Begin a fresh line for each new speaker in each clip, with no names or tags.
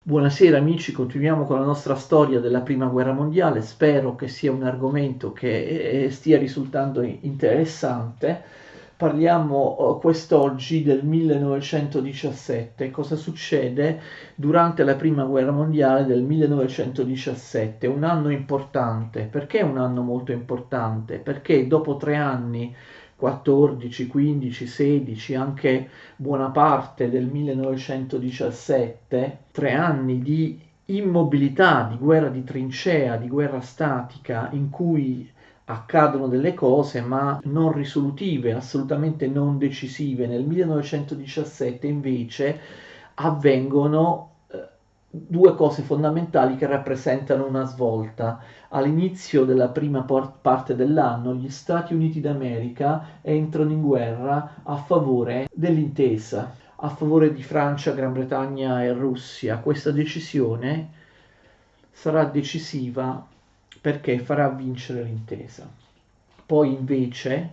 Buonasera amici, continuiamo con la nostra storia della Prima Guerra Mondiale. Spero che sia un argomento che stia risultando interessante. Parliamo quest'oggi del 1917. Cosa succede durante la Prima Guerra Mondiale del 1917? Un anno importante. Perché è un anno molto importante? Perché dopo 3 anni, 14, 15, 16, anche buona parte del 1917, 3 anni di immobilità, di guerra di trincea, di guerra statica, in cui accadono delle cose ma non risolutive, assolutamente non decisive. Nel 1917 invece avvengono due cose fondamentali che rappresentano una svolta. All'inizio della prima parte dell'anno gli Stati Uniti d'America entrano in guerra a favore dell'intesa, a favore di Francia, Gran Bretagna e Russia. Questa decisione sarà decisiva perché farà vincere l'intesa. Poi invece,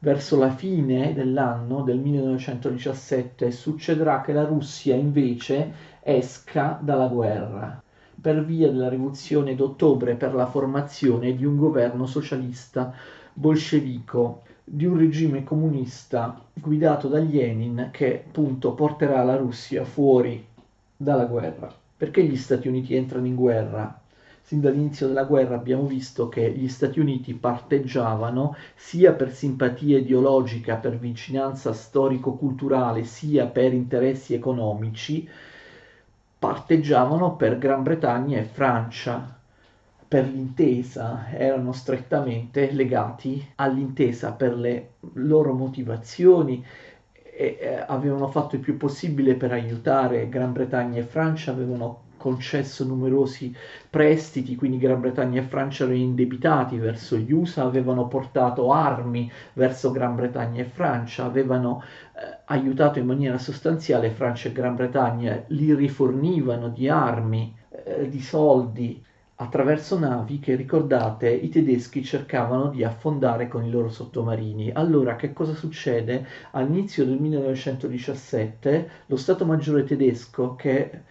verso la fine dell'anno del 1917, succederà che la Russia invece esca dalla guerra per via della rivoluzione d'ottobre per la formazione di un governo socialista bolscevico, di un regime comunista guidato da Lenin che appunto porterà la Russia fuori dalla guerra. Perché gli Stati Uniti entrano in guerra? Sin dall'inizio della guerra abbiamo visto che gli Stati Uniti parteggiavano sia per simpatia ideologica, per vicinanza storico-culturale, sia per interessi economici, parteggiavano per Gran Bretagna e Francia. Per l'intesa, erano strettamente legati all'intesa per le loro motivazioni e avevano fatto il più possibile per aiutare Gran Bretagna e Francia, avevano concesso numerosi prestiti, quindi Gran Bretagna e Francia erano indebitati verso gli USA, avevano portato armi verso Gran Bretagna e Francia, avevano aiutato in maniera sostanziale Francia e Gran Bretagna, li rifornivano di armi, di soldi attraverso navi che, ricordate, i tedeschi cercavano di affondare con i loro sottomarini. Allora, che cosa succede? All'inizio del 1917 lo Stato Maggiore tedesco, che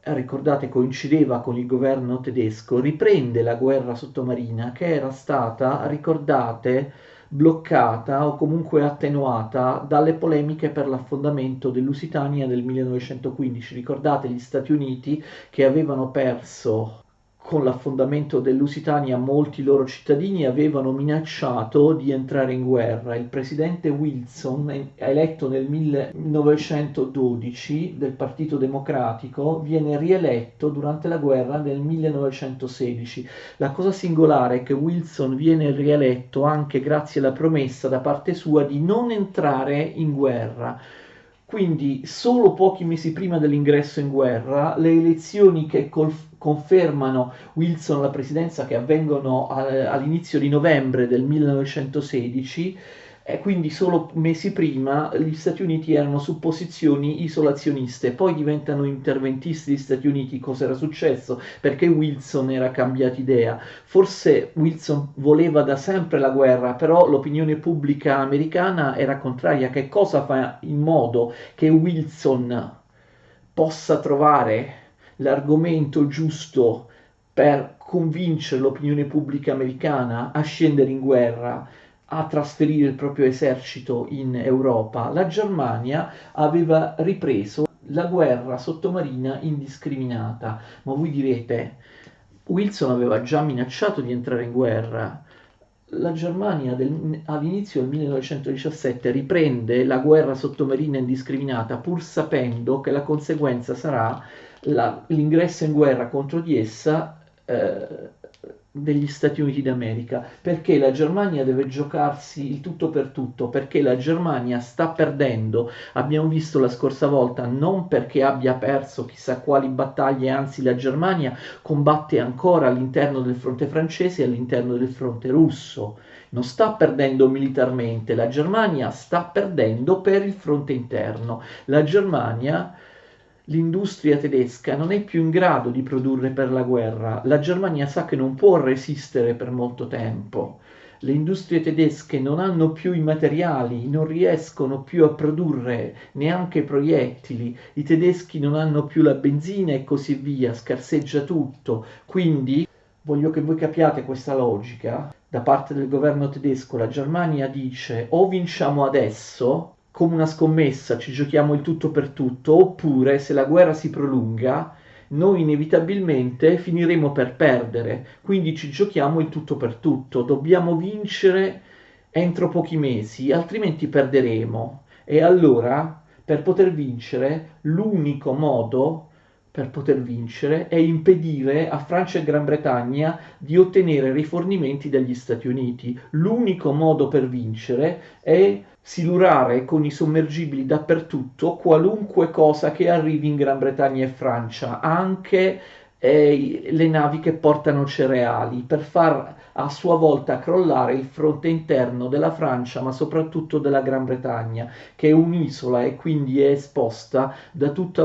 ricordate coincideva con il governo tedesco, riprende la guerra sottomarina che era stata, ricordate, bloccata o comunque attenuata dalle polemiche per l'affondamento dell'Usitania del 1915. Ricordate gli Stati Uniti che avevano perso con l'affondamento dell'Usitania molti loro cittadini avevano minacciato di entrare in guerra. Il presidente Wilson, eletto nel 1912 del Partito Democratico, viene rieletto durante la guerra del 1916. La cosa singolare è che Wilson viene rieletto anche grazie alla promessa da parte sua di non entrare in guerra. Quindi solo pochi mesi prima dell'ingresso in guerra, le elezioni che confermano Wilson alla presidenza, che avvengono all'inizio di novembre del 1916, e quindi solo mesi prima gli Stati Uniti erano su posizioni isolazioniste, poi diventano interventisti gli Stati Uniti. Cosa era successo? Perché Wilson era cambiato idea. Forse Wilson voleva da sempre la guerra, però l'opinione pubblica americana era contraria. Che cosa fa in modo che Wilson possa trovare l'argomento giusto per convincere l'opinione pubblica americana a scendere in guerra, a trasferire il proprio esercito in Europa? La Germania aveva ripreso la guerra sottomarina indiscriminata. Ma voi direte, Wilson aveva già minacciato di entrare in guerra. La Germania all'inizio del 1917 riprende la guerra sottomarina indiscriminata pur sapendo che la conseguenza sarà l'ingresso in guerra contro di essa degli Stati Uniti d'America. Perché la Germania deve giocarsi il tutto per tutto, perché la Germania sta perdendo, abbiamo visto la scorsa volta, non perché abbia perso chissà quali battaglie, anzi la Germania combatte ancora all'interno del fronte francese e all'interno del fronte russo. Non sta perdendo militarmente, la Germania sta perdendo per il fronte interno. La Germania, l'industria tedesca non è più in grado di produrre per la guerra. La Germania sa che non può resistere per molto tempo. Le industrie tedesche non hanno più i materiali, non riescono più a produrre neanche proiettili, i tedeschi non hanno più la benzina e così via, scarseggia tutto. Quindi voglio che voi capiate questa logica. Da parte del governo tedesco la Germania dice o vinciamo adesso, come una scommessa ci giochiamo il tutto per tutto, oppure se la guerra si prolunga noi inevitabilmente finiremo per perdere, quindi ci giochiamo il tutto per tutto, dobbiamo vincere entro pochi mesi, altrimenti perderemo. E allora, per poter vincere, l'unico modo per poter vincere è impedire a Francia e Gran Bretagna di ottenere rifornimenti dagli Stati Uniti. L'unico modo per vincere è silurare con i sommergibili dappertutto qualunque cosa che arrivi in Gran Bretagna e Francia, anche le navi che portano cereali, per far a sua volta crollare il fronte interno della Francia, ma soprattutto della Gran Bretagna, che è un'isola e quindi è esposta da tutte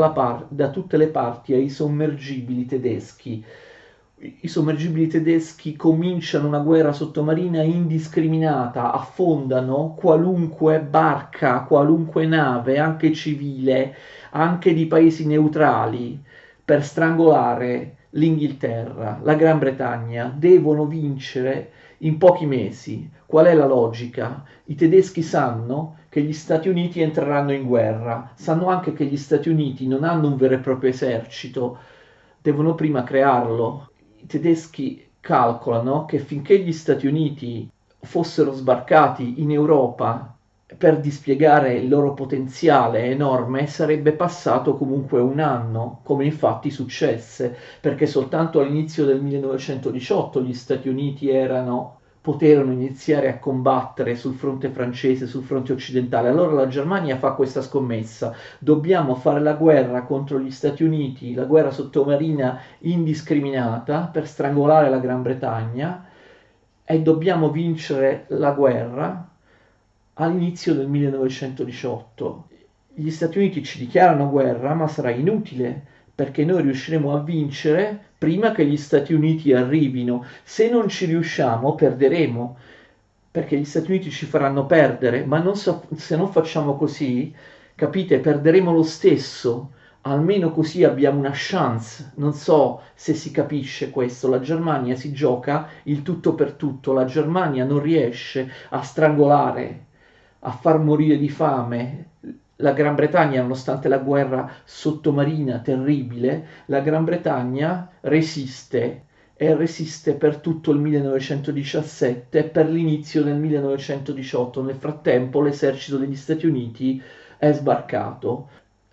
le parti ai sommergibili tedeschi. I sommergibili tedeschi cominciano una guerra sottomarina indiscriminata, affondano qualunque barca, qualunque nave, anche civile, anche di paesi neutrali, per strangolare l'Inghilterra, la Gran Bretagna. Devono vincere in pochi mesi. Qual è la logica? I tedeschi sanno che gli Stati Uniti entreranno in guerra, sanno anche che gli Stati Uniti non hanno un vero e proprio esercito, devono prima crearlo. I tedeschi calcolano che finché gli Stati Uniti fossero sbarcati in Europa per dispiegare il loro potenziale enorme sarebbe passato comunque un anno, come infatti successe, perché soltanto all'inizio del 1918 gli Stati Uniti poterono iniziare a combattere sul fronte francese, sul fronte occidentale. Allora la Germania fa questa scommessa: dobbiamo fare la guerra contro gli Stati Uniti, la guerra sottomarina indiscriminata per strangolare la Gran Bretagna, e dobbiamo vincere la guerra all'inizio del 1918. Gli Stati Uniti ci dichiarano guerra, ma sarà inutile, perché noi riusciremo a vincere prima che gli Stati Uniti arrivino. Se non ci riusciamo, perderemo, perché gli Stati Uniti ci faranno perdere, ma se non facciamo così, capite, perderemo lo stesso. Almeno così abbiamo una chance. Non so se si capisce questo. La Germania si gioca il tutto per tutto. La Germania non riesce a strangolare, a far morire di fame la Gran Bretagna, nonostante la guerra sottomarina terribile. La Gran Bretagna resiste e resiste per tutto il 1917 e per l'inizio del 1918. Nel frattempo l'esercito degli Stati Uniti è sbarcato.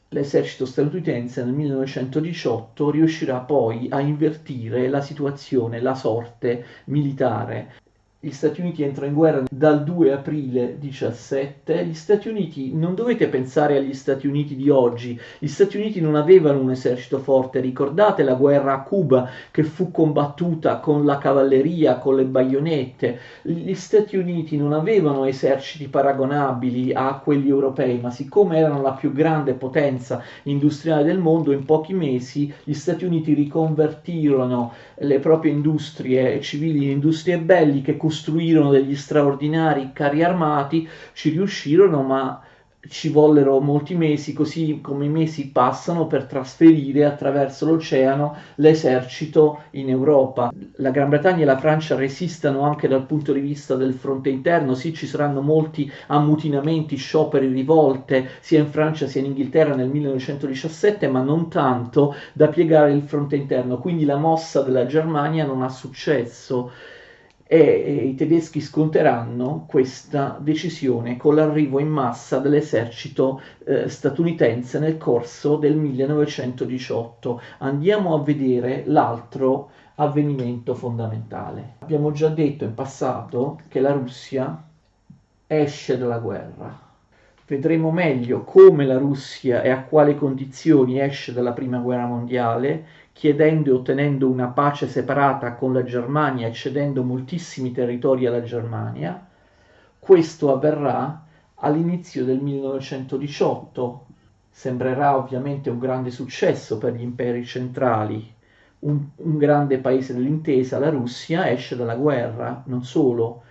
L'esercito statunitense nel 1918 riuscirà poi a invertire la situazione, la sorte militare. Gli Stati Uniti entrano in guerra dal 2 aprile 17. Gli Stati Uniti, non dovete pensare agli Stati Uniti di oggi, gli Stati Uniti non avevano un esercito forte. Ricordate la guerra a Cuba che fu combattuta con la cavalleria, con le baionette? Gli Stati Uniti non avevano eserciti paragonabili a quelli europei, ma siccome erano la più grande potenza industriale del mondo, in pochi mesi gli Stati Uniti riconvertirono le proprie industrie civili in industrie belliche, costruirono degli straordinari carri armati, ci riuscirono, ma ci vollero molti mesi, così come i mesi passano, per trasferire attraverso l'oceano l'esercito in Europa. La Gran Bretagna e la Francia resistono anche dal punto di vista del fronte interno. Sì, ci saranno molti ammutinamenti, scioperi, rivolte, sia in Francia sia in Inghilterra nel 1917, ma non tanto da piegare il fronte interno. Quindi la mossa della Germania non ha successo e i tedeschi sconteranno questa decisione con l'arrivo in massa dell'esercito statunitense nel corso del 1918. Andiamo a vedere l'altro avvenimento fondamentale. Abbiamo già detto in passato che la Russia esce dalla guerra. Vedremo meglio come la Russia e a quali condizioni esce dalla Prima Guerra Mondiale, chiedendo e ottenendo una pace separata con la Germania e cedendo moltissimi territori alla Germania. Questo avverrà all'inizio del 1918. Sembrerà ovviamente un grande successo per gli imperi centrali. Un grande paese dell'intesa, la Russia, esce dalla guerra, non solo.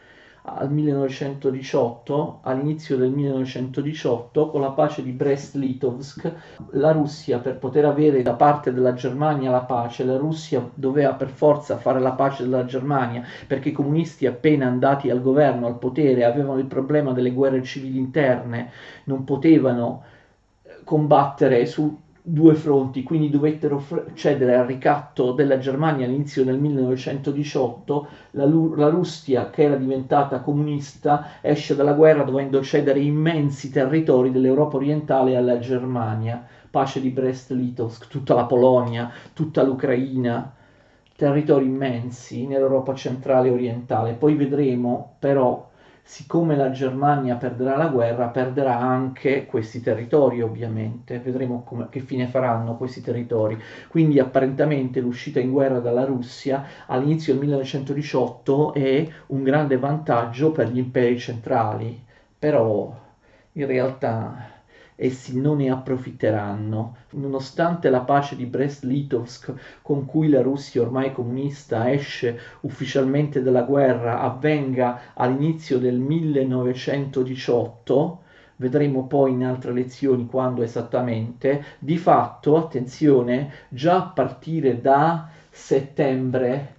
al 1918, all'inizio del 1918, con la pace di Brest-Litovsk, la Russia, per poter avere da parte della Germania la pace, la Russia doveva per forza fare la pace della Germania, perché i comunisti appena andati al governo, al potere, avevano il problema delle guerre civili interne, non potevano combattere su due fronti, quindi dovettero cedere al ricatto della Germania all'inizio del 1918. La Russia, che era diventata comunista, esce dalla guerra dovendo cedere immensi territori dell'Europa orientale alla Germania. Pace di Brest-Litovsk, tutta la Polonia, tutta l'Ucraina, territori immensi nell'Europa centrale e orientale. Poi vedremo però, siccome la Germania perderà la guerra, perderà anche questi territori, ovviamente. Vedremo che fine faranno questi territori. Quindi apparentemente l'uscita in guerra dalla Russia all'inizio del 1918 è un grande vantaggio per gli imperi centrali, però in realtà essi non ne approfitteranno. Nonostante la pace di Brest-Litovsk, con cui la Russia ormai comunista esce ufficialmente dalla guerra, avvenga all'inizio del 1918, vedremo poi in altre lezioni quando esattamente, di fatto, attenzione, già a partire da settembre,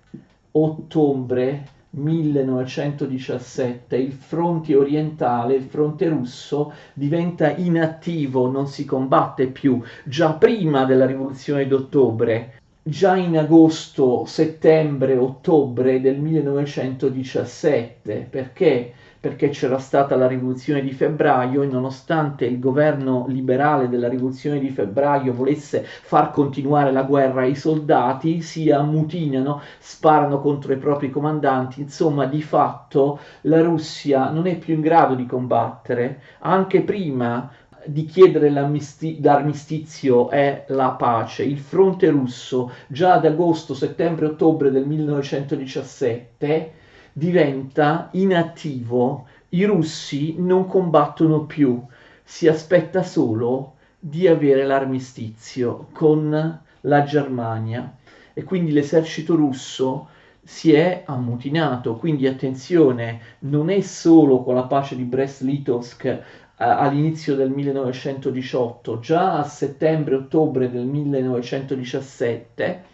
ottobre 1917 il fronte orientale, il fronte russo, diventa inattivo, non si combatte più. Già prima della rivoluzione d'ottobre, già in agosto, settembre, ottobre del 1917, perché? Perché c'era stata la rivoluzione di febbraio e nonostante il governo liberale della rivoluzione di febbraio volesse far continuare la guerra, i soldati si ammutinano, sparano contro i propri comandanti, insomma di fatto la Russia non è più in grado di combattere. Anche prima di chiedere l'armistizio e la pace, il fronte russo già ad agosto, settembre, ottobre del 1917 diventa inattivo, i russi non combattono più, si aspetta solo di avere l'armistizio con la Germania e quindi l'esercito russo si è ammutinato, quindi attenzione, non è solo con la pace di Brest-Litovsk all'inizio del 1918, già a settembre-ottobre del 1917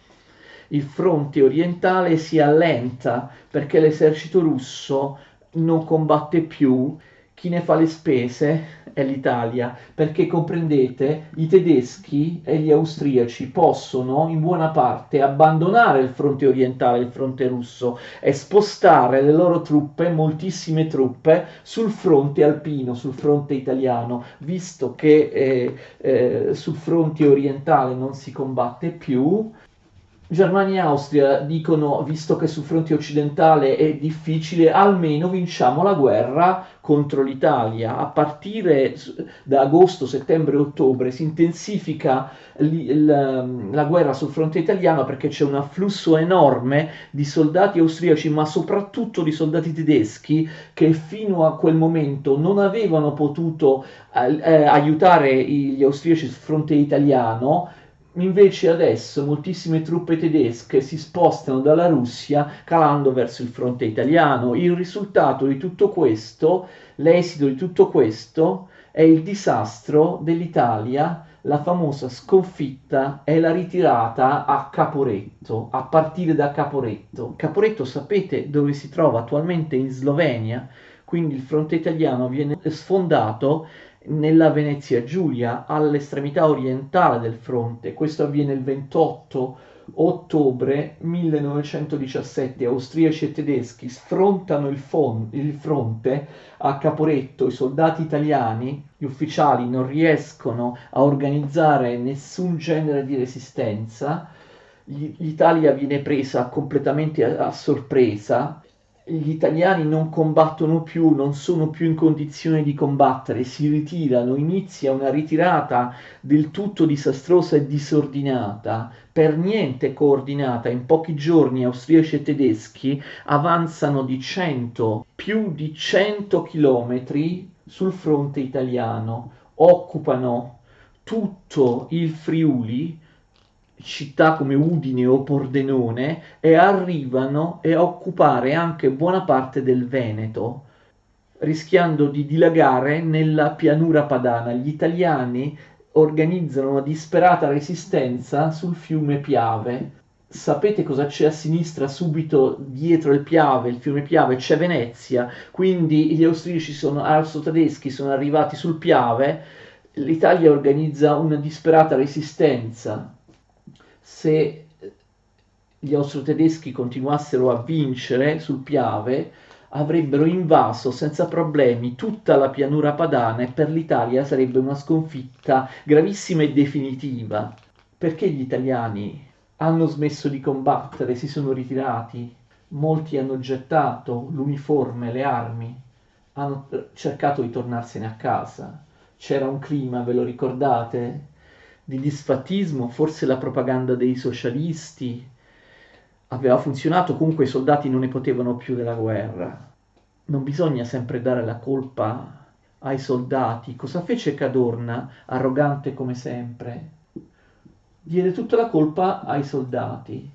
il fronte orientale si allenta perché l'esercito russo non combatte più, chi ne fa le spese è l'Italia, perché comprendete, i tedeschi e gli austriaci possono in buona parte abbandonare il fronte orientale, il fronte russo, e spostare le loro truppe, moltissime truppe, sul fronte alpino, sul fronte italiano, visto che sul fronte orientale non si combatte più. Germania e Austria dicono, visto che sul fronte occidentale è difficile, almeno vinciamo la guerra contro l'Italia. A partire da agosto, settembre, ottobre si intensifica la guerra sul fronte italiano perché c'è un afflusso enorme di soldati austriaci, ma soprattutto di soldati tedeschi che fino a quel momento non avevano potuto aiutare gli austriaci sul fronte italiano. Invece adesso moltissime truppe tedesche si spostano dalla Russia calando verso il fronte italiano. Il risultato di tutto questo, l'esito di tutto questo, è il disastro dell'Italia, la famosa sconfitta e la ritirata a Caporetto, a partire da Caporetto. Caporetto sapete dove si trova attualmente? In Slovenia, quindi il fronte italiano viene sfondato nella Venezia Giulia, all'estremità orientale del fronte. Questo avviene il 28 ottobre 1917. Austriaci e tedeschi sfrontano il fronte a Caporetto. I soldati italiani, gli ufficiali, non riescono a organizzare nessun genere di resistenza. L'Italia viene presa completamente a sorpresa. Gli italiani non combattono più, non sono più in condizione di combattere, si ritirano, inizia una ritirata del tutto disastrosa e disordinata, per niente coordinata. In pochi giorni austriaci e tedeschi avanzano di 100, più di 100 chilometri sul fronte italiano, occupano tutto il Friuli, città come Udine o Pordenone e arrivano a occupare anche buona parte del Veneto, rischiando di dilagare nella pianura padana. Gli italiani organizzano una disperata resistenza sul fiume Piave. Sapete cosa c'è a sinistra, subito dietro il fiume Piave? C'è Venezia, quindi gli austro-tedeschi sono arrivati sul Piave, l'Italia organizza una disperata resistenza. Se gli austro-tedeschi continuassero a vincere sul Piave, avrebbero invaso senza problemi tutta la pianura padana e per l'Italia sarebbe una sconfitta gravissima e definitiva. Perché gli italiani hanno smesso di combattere, si sono ritirati? Molti hanno gettato l'uniforme, le armi, hanno cercato di tornarsene a casa. C'era un clima, ve lo ricordate, di disfattismo, forse la propaganda dei socialisti aveva funzionato, comunque i soldati non ne potevano più della guerra. Non bisogna sempre dare la colpa ai soldati. Cosa fece Cadorna, arrogante come sempre? Diede tutta la colpa ai soldati.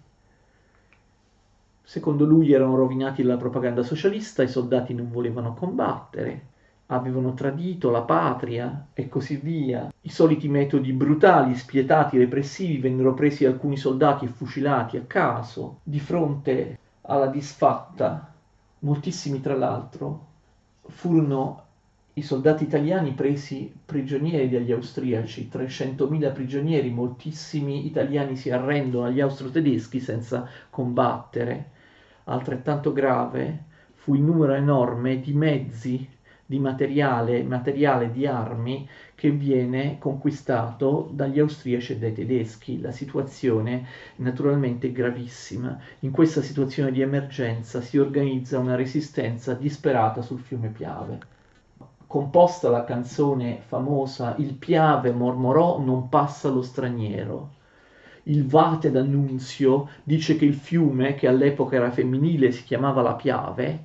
Secondo lui erano rovinati dalla propaganda socialista, i soldati non volevano combattere, avevano tradito la patria e così via. I soliti metodi brutali, spietati, repressivi vennero presi alcuni soldati e fucilati a caso. Di fronte alla disfatta, moltissimi tra l'altro, furono i soldati italiani presi prigionieri dagli austriaci, 300.000 prigionieri, moltissimi italiani si arrendono agli austro-tedeschi senza combattere. Altrettanto grave fu il numero enorme di mezzi, di materiale di armi che viene conquistato dagli austriaci e dai tedeschi. La situazione naturalmente è gravissima. In questa situazione di emergenza si organizza una resistenza disperata sul fiume Piave. Composta la canzone famosa Il Piave mormorò non passa lo straniero. Il Vate d'Annunzio dice che il fiume, che all'epoca era femminile, si chiamava la Piave,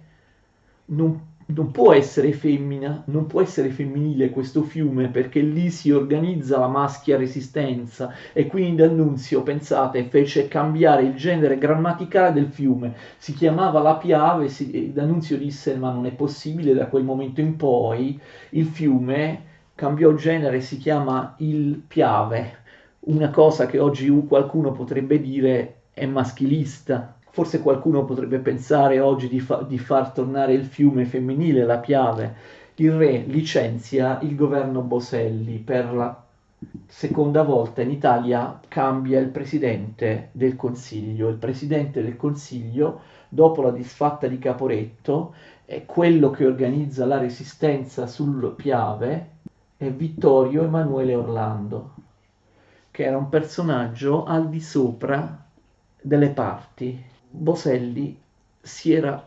non può essere femmina, non può essere femminile questo fiume perché lì si organizza la maschia resistenza e quindi D'Annunzio, pensate, fece cambiare il genere grammaticale del fiume, si chiamava la Piave e D'Annunzio disse ma non è possibile, da quel momento in poi il fiume cambiò genere, si chiama il Piave, una cosa che oggi qualcuno potrebbe dire è maschilista. Forse qualcuno potrebbe pensare oggi di far tornare il fiume femminile, la Piave. Il re licenzia il governo Boselli per la seconda volta in Italia, cambia il presidente del Consiglio. Il presidente del Consiglio, dopo la disfatta di Caporetto, è quello che organizza la resistenza sul Piave, è Vittorio Emanuele Orlando, che era un personaggio al di sopra delle parti. Boselli si era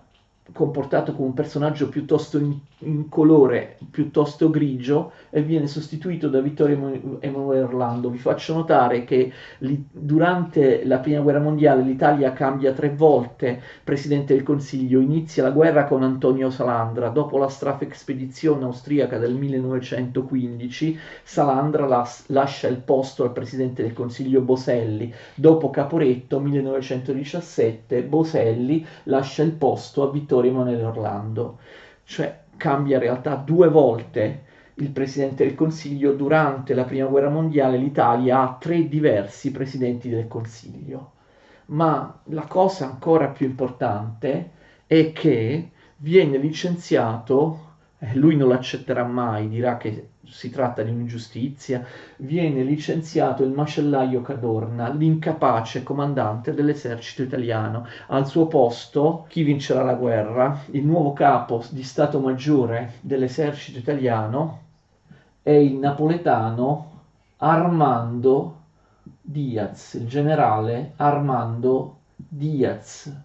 comportato come un personaggio piuttosto in colore, piuttosto grigio, e viene sostituito da Vittorio Emanuele Orlando. Vi faccio notare che durante la Prima Guerra Mondiale l'Italia cambia 3 volte Presidente del Consiglio, inizia la guerra con Antonio Salandra, dopo la Strafexpedizione austriaca del 1915 Salandra lascia il posto al Presidente del Consiglio Boselli, dopo Caporetto 1917 Boselli lascia il posto a Vittorio Emanuele Orlando, cioè cambia in realtà 2 volte il Presidente del Consiglio. Durante la Prima Guerra Mondiale l'Italia ha 3 diversi Presidenti del Consiglio, ma la cosa ancora più importante è che viene licenziato, lui non l'accetterà mai, dirà che si tratta di un'ingiustizia, viene licenziato il macellaio Cadorna, l'incapace comandante dell'esercito italiano. Al suo posto, chi vincerà la guerra? Il nuovo capo di Stato Maggiore dell'esercito italiano è il napoletano Armando Diaz, il generale Armando Diaz.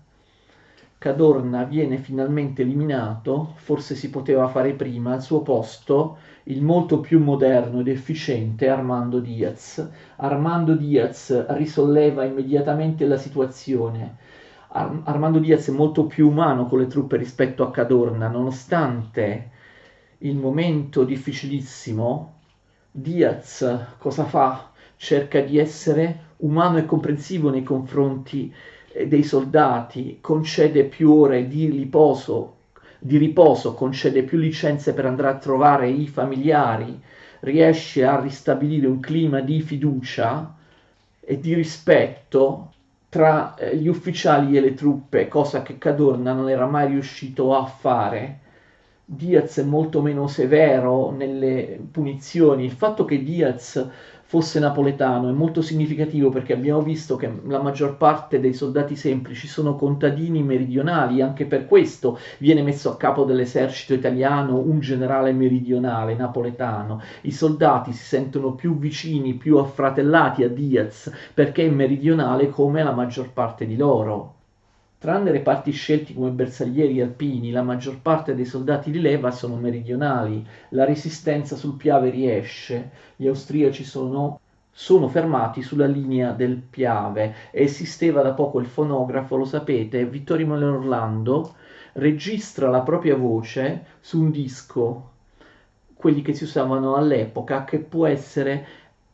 Cadorna viene finalmente eliminato, forse si poteva fare prima, al suo posto il molto più moderno ed efficiente Armando Diaz. Armando Diaz risolleva immediatamente la situazione. Armando Diaz è molto più umano con le truppe rispetto a Cadorna, nonostante il momento difficilissimo. Diaz cosa fa? Cerca di essere umano e comprensivo nei confronti dei soldati, concede più ore di riposo, concede più licenze per andare a trovare i familiari, riesce a ristabilire un clima di fiducia e di rispetto tra gli ufficiali e le truppe, cosa che Cadorna non era mai riuscito a fare. Diaz è molto meno severo nelle punizioni. Il fatto che Diaz fosse napoletano è molto significativo perché abbiamo visto che la maggior parte dei soldati semplici sono contadini meridionali, anche per questo viene messo a capo dell'esercito italiano un generale meridionale, napoletano. I soldati si sentono più vicini, più affratellati a Diaz perché è meridionale come la maggior parte di loro. Tranne reparti scelti come bersaglieri alpini, la maggior parte dei soldati di leva sono meridionali. La resistenza sul Piave riesce. Gli austriaci sono fermati sulla linea del Piave. Esisteva da poco il fonografo, lo sapete, Vittorio Emanuele Orlando registra la propria voce su un disco, quelli che si usavano all'epoca, che può essere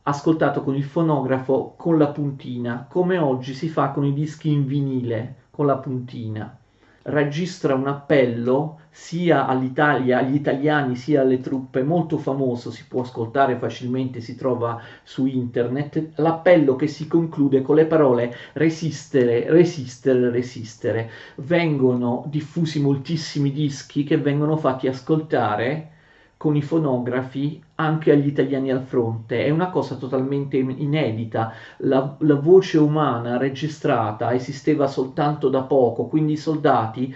ascoltato con il fonografo con la puntina, come oggi si fa con i dischi in vinile con la puntina. Registra un appello sia all'Italia, agli italiani sia alle truppe, molto famoso, si può ascoltare facilmente, si trova su internet, l'appello che si conclude con le parole resistere, resistere, resistere. Vengono diffusi moltissimi dischi che vengono fatti ascoltare con i fonografi anche agli italiani al fronte. È una cosa totalmente inedita. La voce umana registrata esisteva soltanto da poco, quindi i soldati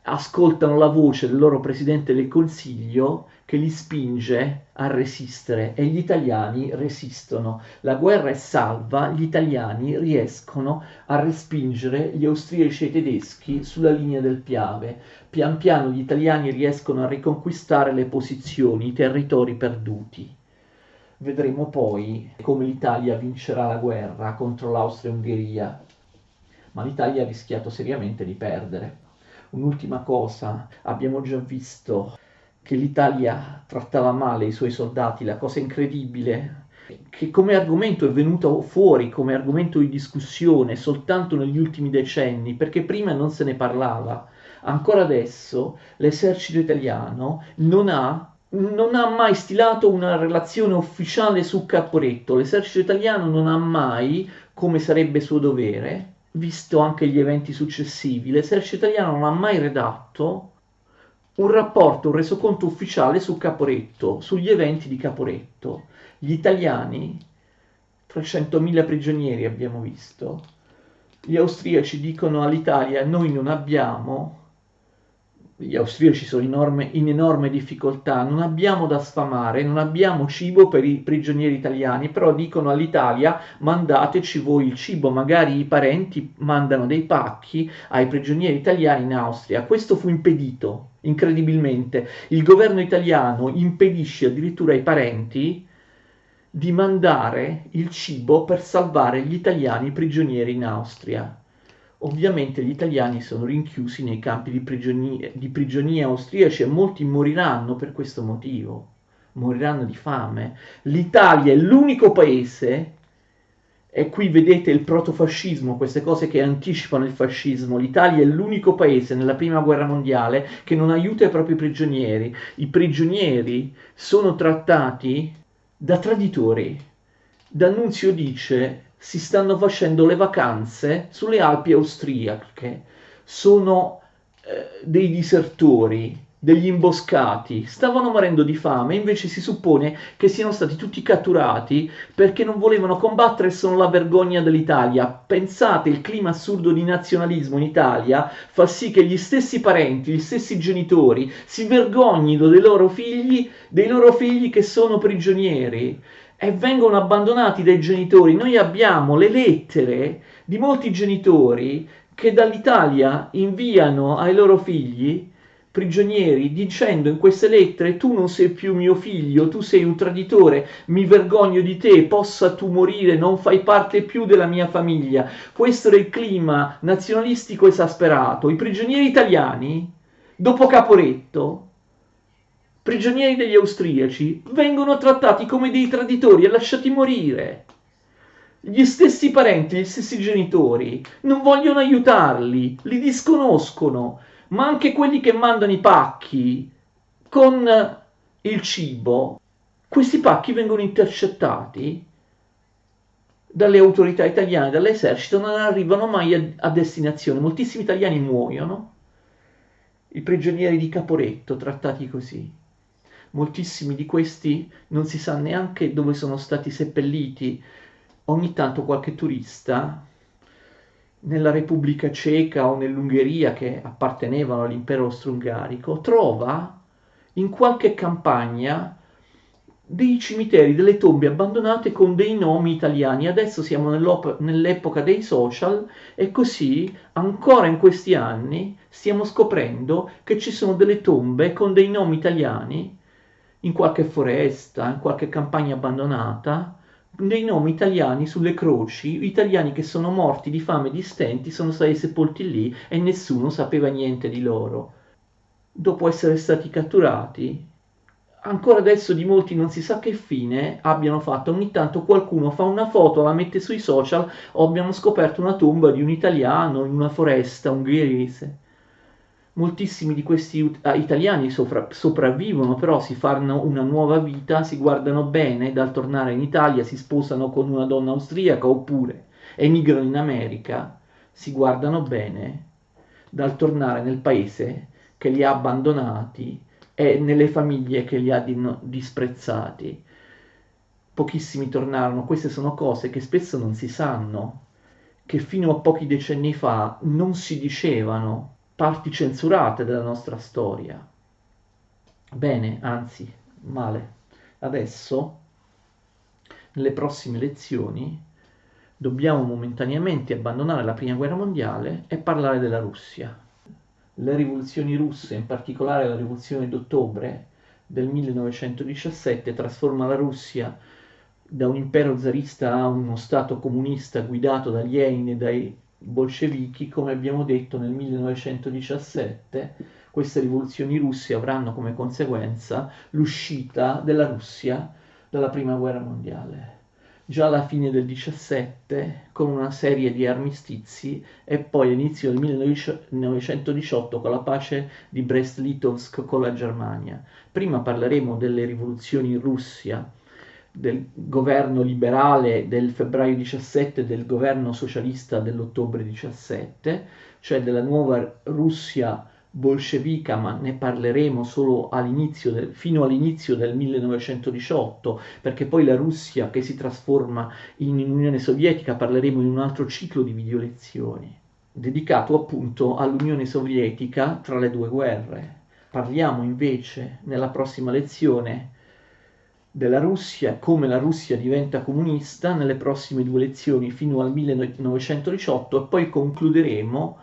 ascoltano la voce del loro presidente del consiglio che li spinge a resistere e gli italiani resistono. La guerra è salva, gli italiani riescono a respingere gli austriaci e i tedeschi sulla linea del Piave. Pian piano gli italiani riescono a riconquistare le posizioni, i territori perduti. Vedremo poi come l'Italia vincerà la guerra contro l'Austria-Ungheria, ma l'Italia ha rischiato seriamente di perdere. Un'ultima cosa, abbiamo già visto che l'Italia trattava male i suoi soldati, la cosa incredibile che come argomento è venuto fuori, come argomento di discussione soltanto negli ultimi decenni, perché prima non se ne parlava. Ancora adesso l'esercito italiano non ha mai stilato una relazione ufficiale su Caporetto. L'esercito italiano non ha mai, come sarebbe suo dovere, visto anche gli eventi successivi, l'esercito italiano non ha mai redatto un rapporto, un resoconto ufficiale su Caporetto, sugli eventi di Caporetto. Gli italiani, 300.000 prigionieri abbiamo visto, gli austriaci dicono all'Italia noi non abbiamo, gli austriaci sono in enorme difficoltà, non abbiamo da sfamare, non abbiamo cibo per i prigionieri italiani, però dicono all'Italia mandateci voi il cibo, magari i parenti mandano dei pacchi ai prigionieri italiani in Austria. Questo fu impedito, incredibilmente. Il governo italiano impedisce addirittura ai parenti di mandare il cibo per salvare gli italiani prigionieri in Austria. Ovviamente gli italiani sono rinchiusi nei campi di prigionia austriaci e molti moriranno per questo motivo, moriranno di fame. L'Italia è l'unico paese, e qui vedete il protofascismo, queste cose che anticipano il fascismo, l'Italia è l'unico paese nella prima guerra mondiale che non aiuta i propri prigionieri. I prigionieri sono trattati da traditori. D'Annunzio dice si stanno facendo le vacanze sulle Alpi austriache, sono dei disertori, degli imboscati, stavano morendo di fame, invece si suppone che siano stati tutti catturati perché non volevano combattere e sono la vergogna dell'Italia. Pensate, il clima assurdo di nazionalismo in Italia fa sì che gli stessi parenti, gli stessi genitori si vergognino dei loro figli che sono prigionieri e vengono abbandonati dai genitori. Noi abbiamo le lettere di molti genitori che dall'Italia inviano ai loro figli prigionieri dicendo in queste lettere tu non sei più mio figlio, tu sei un traditore, mi vergogno di te, possa tu morire, non fai parte più della mia famiglia. Questo era il clima nazionalistico esasperato. I prigionieri italiani, dopo Caporetto, prigionieri degli austriaci, vengono trattati come dei traditori e lasciati morire. Gli stessi parenti, gli stessi genitori non vogliono aiutarli, li disconoscono, ma anche quelli che mandano i pacchi con il cibo, questi pacchi vengono intercettati dalle autorità italiane, dall'esercito, non arrivano mai a destinazione. Moltissimi italiani muoiono, i prigionieri di Caporetto trattati così. Moltissimi di questi non si sa neanche dove sono stati seppelliti. Ogni tanto qualche turista nella Repubblica Ceca o nell'Ungheria, che appartenevano all'impero austro-ungarico, trova in qualche campagna dei cimiteri, delle tombe abbandonate con dei nomi italiani. Adesso siamo nell'epoca dei social e così ancora in questi anni stiamo scoprendo che ci sono delle tombe con dei nomi italiani in qualche foresta, in qualche campagna abbandonata, dei nomi italiani sulle croci, italiani che sono morti di fame e di stenti, sono stati sepolti lì e nessuno sapeva niente di loro. Dopo essere stati catturati, ancora adesso di molti non si sa che fine abbiano fatto. Ogni tanto qualcuno fa una foto, la mette sui social, o abbiamo scoperto una tomba di un italiano in una foresta ungherese. Moltissimi di questi italiani sopravvivono, però si fanno una nuova vita, si guardano bene dal tornare in Italia, si sposano con una donna austriaca oppure emigrano in America, si guardano bene dal tornare nel paese che li ha abbandonati e nelle famiglie che li ha disprezzati. Pochissimi tornarono. Queste sono cose che spesso non si sanno, che fino a pochi decenni fa non si dicevano, parti censurate della nostra storia. Bene, anzi, male. Adesso, nelle prossime lezioni, dobbiamo momentaneamente abbandonare la Prima Guerra Mondiale e parlare della Russia. Le rivoluzioni russe, in particolare la rivoluzione d'ottobre del 1917, trasforma la Russia da un impero zarista a uno stato comunista guidato da Lenin e dai bolscevichi. Come abbiamo detto, nel 1917 queste rivoluzioni russe avranno come conseguenza l'uscita della Russia dalla Prima Guerra Mondiale. Già alla fine del 17, con una serie di armistizi, e poi all'inizio del 1918 con la pace di Brest-Litovsk con la Germania. Prima parleremo delle rivoluzioni in Russia, del governo liberale del febbraio 17 e del governo socialista dell'ottobre 17, cioè della nuova Russia bolscevica, ma ne parleremo solo fino all'inizio del 1918, perché poi la Russia che si trasforma in Unione Sovietica parleremo in un altro ciclo di video lezioni, dedicato appunto all'Unione Sovietica tra le due guerre. Parliamo invece nella prossima lezione della Russia, come la Russia diventa comunista nelle prossime due lezioni fino al 1918, e poi concluderemo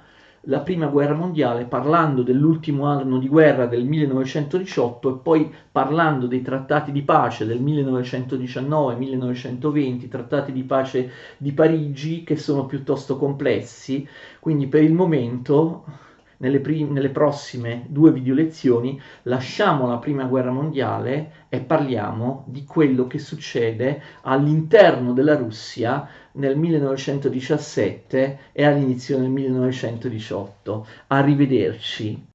la Prima Guerra Mondiale parlando dell'ultimo anno di guerra del 1918 e poi parlando dei trattati di pace del 1919-1920, trattati di pace di Parigi, che sono piuttosto complessi. Quindi per il momento, nelle prossime due video lezioni, lasciamo la Prima Guerra Mondiale e parliamo di quello che succede all'interno della Russia nel 1917 e all'inizio del 1918. Arrivederci.